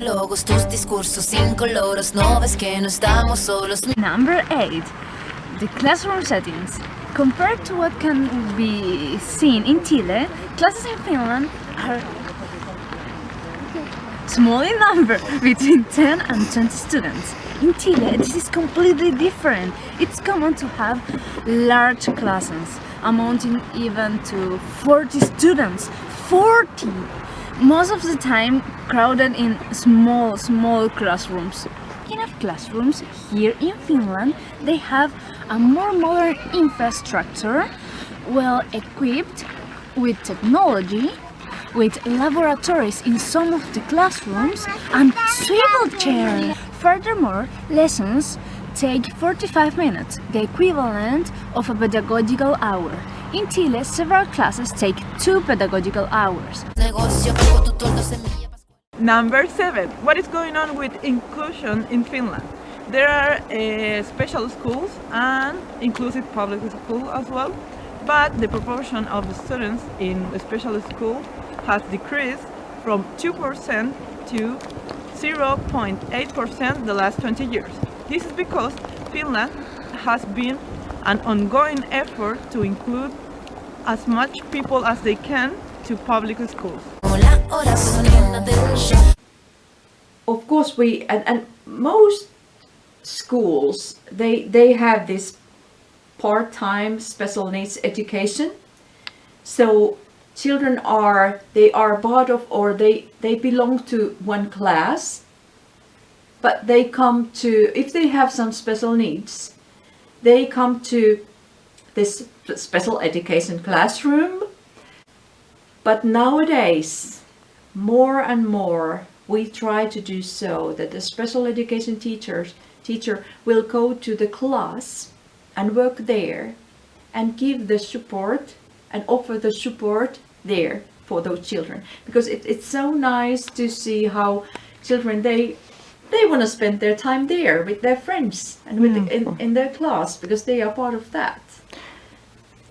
Logos, tus discursos incoloros, no ves que no estamos solos. Number 8. The classroom settings. Compared to what can be seen in Chile, classes in Finland are small in number, between 10 and 20 students. In Chile, this is completely different. It's common to have large classes, amounting even to 40 students. 40! Most of the time crowded in small classrooms. Enough classrooms here in Finland, they have a more modern infrastructure, well equipped with technology, with laboratories in some of the classrooms and swivel chairs. Furthermore, lessons take 45 minutes, the equivalent of a pedagogical hour. In Chile, several classes take 2 pedagogical hours. Number 7. What is going on with inclusion in Finland? There are special schools and inclusive public schools as well, but the proportion of the students in the special school has decreased from 2% to 0.8% the last 20 years. This is because Finland has been an ongoing effort to include as much people as they can to public schools. Of course, and most schools they have this part-time special needs education. So children are part of, or they belong to one class, but they come to, if they have some special needs, they come to this special education classroom. But nowadays, more and more, we try to do so that the special education teacher will go to the class and work there and give the support and offer the support there for those children. Because it's so nice to see how children, they want to spend their time there with their friends and with in their class, because they are part of that.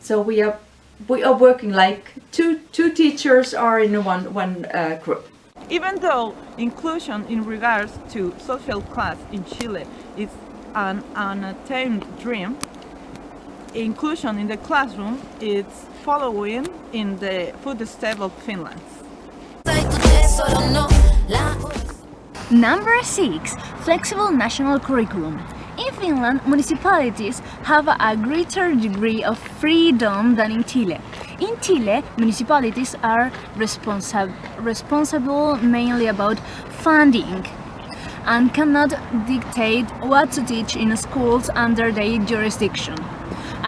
So we are working like two teachers are in one group. Even though inclusion in regards to social class in Chile is an unattained dream, inclusion in the classroom is following in the footsteps of Finland. Number 6. Flexible national curriculum. In Finland, municipalities have a greater degree of freedom than in Chile. In Chile, municipalities are responsible mainly about funding and cannot dictate what to teach in schools under their jurisdiction.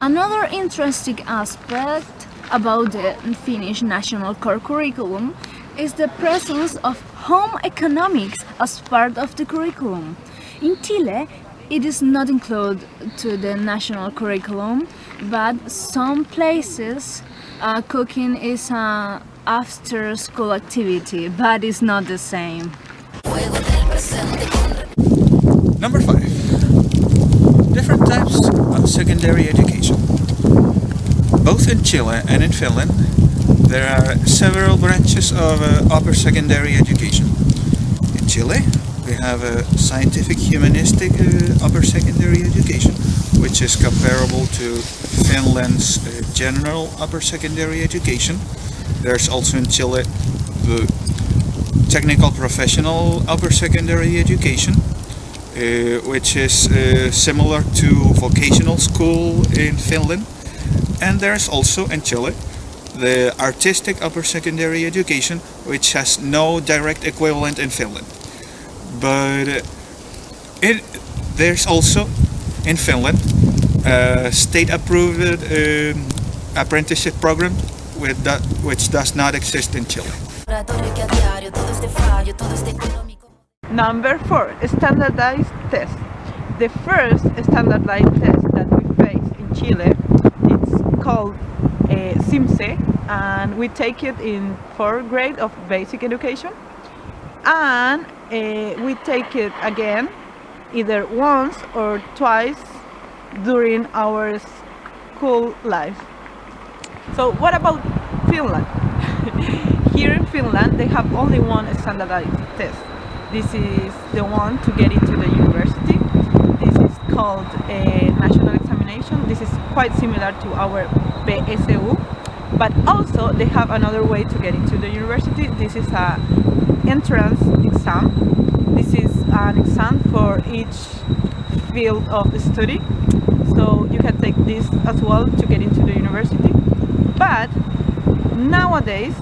Another interesting aspect about the Finnish national core curriculum is the presence of home economics as part of the curriculum. In Chile, it is not included to the national curriculum, but some places cooking is an after-school activity, but it's not the same. Number 5. Different types of secondary education. Both in Chile and in Finland, there are several branches of upper secondary education. In Chile, we have a scientific humanistic upper secondary education, which is comparable to Finland's general upper secondary education. There's also in Chile the technical professional upper secondary education, which is similar to vocational school in Finland. And there's also in Chile the artistic upper secondary education, which has no direct equivalent in Finland. But there's also in Finland a state-approved apprenticeship program which does not exist in Chile. Number 4. Standardized test. The first standardized test that we face in Chile, it's called SIMSE, and we take it in 4th grade of basic education, and we take it again either once or twice during our school life. So what about Finland? Here in Finland they have only one standardized test. This is the one to get into the university. This is called a national examination. This is quite similar to our PSU, but also they have another way to get into the university. This is a entrance exam. This is an exam for each field of study, so you can take this as well to get into the university. But nowadays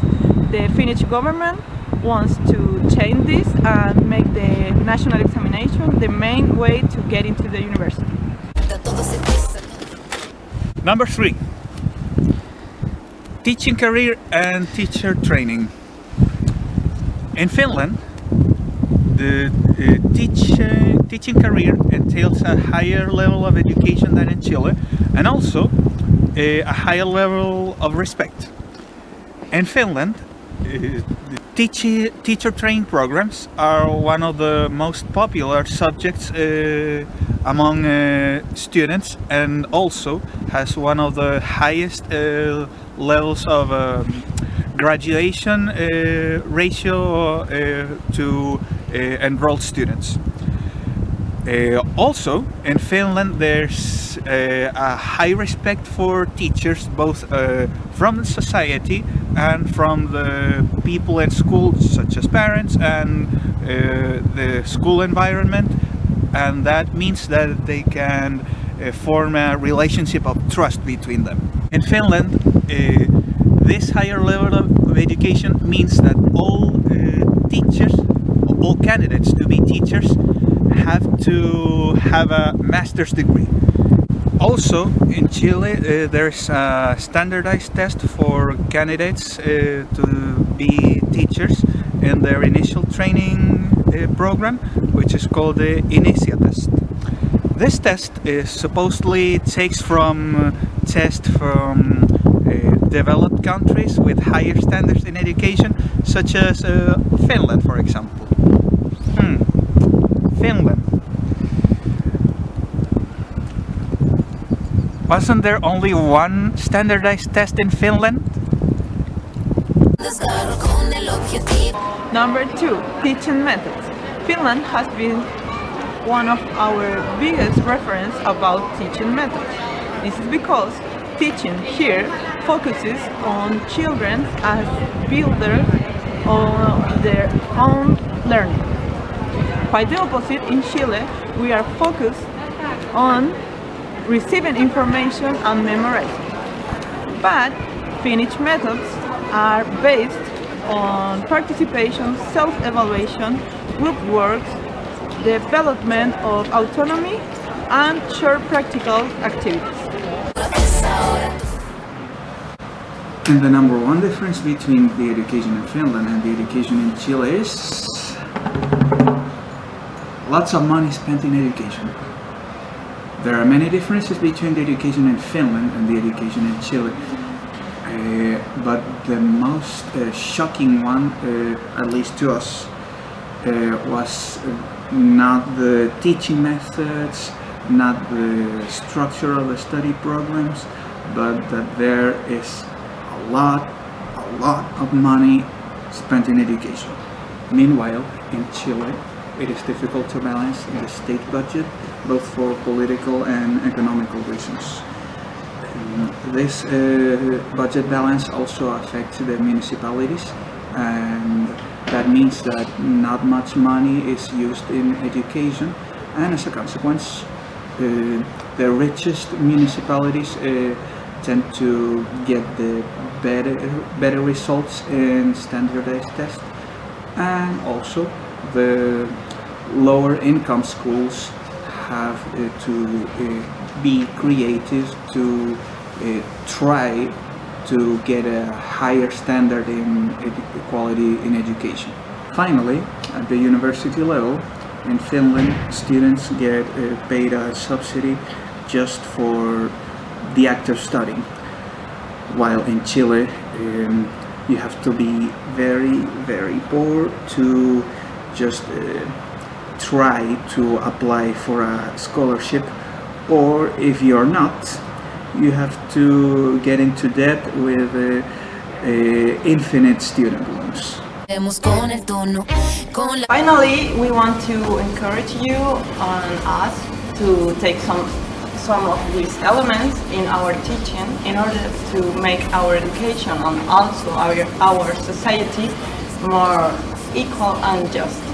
the Finnish government wants to change this and make the national examination the main way to get into the university. Number 3. Teaching career and teacher training. In Finland, the teaching career entails a higher level of education than in Chile, and also a higher level of respect. In Finland, the teacher training programs are one of the most popular subjects among students, and also has one of the highest levels of graduation ratio to enrolled students. Also, in Finland, there's a high respect for teachers, both from the society and from the people in schools, such as parents and the school environment, and that means that they can form a relationship of trust between them. In Finland, this higher level of education means that all teachers, all candidates to be teachers, have to have a master's degree. Also, in Chile, there's a standardized test for candidates to be teachers in their initial training program, which is called the Inicia test. This test is supposedly takes from tests from developed countries with higher standards in education, such as Finland, for example. Finland. Wasn't there only one standardized test in Finland? Number 2, teaching methods. Finland has been one of our biggest reference about teaching methods. This is because teaching here focuses on children as builders of their own learning. By the opposite, in Chile, we are focused on receiving information and memorizing. But Finnish methods are based on participation, self-evaluation, group works, development of autonomy, and short practical activities. And the number one difference between the education in Finland and the education in Chile is lots of money spent in education. There are many differences between the education in Finland and the education in Chile. But the most shocking one, at least to us, was not the teaching methods, not the structure of the study programs, but that there is a lot of money spent in education. Meanwhile, in Chile, it is difficult to balance the state budget, both for political and economical reasons. This budget balance also affects the municipalities, and that means that not much money is used in education, and as a consequence, the richest municipalities tend to get the better results in standardized tests, and also the lower income schools have to be creative to try to get a higher standard in quality in education. Finally, at the university level, in Finland, students get paid a subsidy just for the act of studying, while in Chile you have to be very poor to just try to apply for a scholarship, or if you're not, you have to get into debt with infinite student loans. con el tono, con la... Finally, we want to encourage you and us to take some of these elements in our teaching in order to make our education and also our society more equal and just.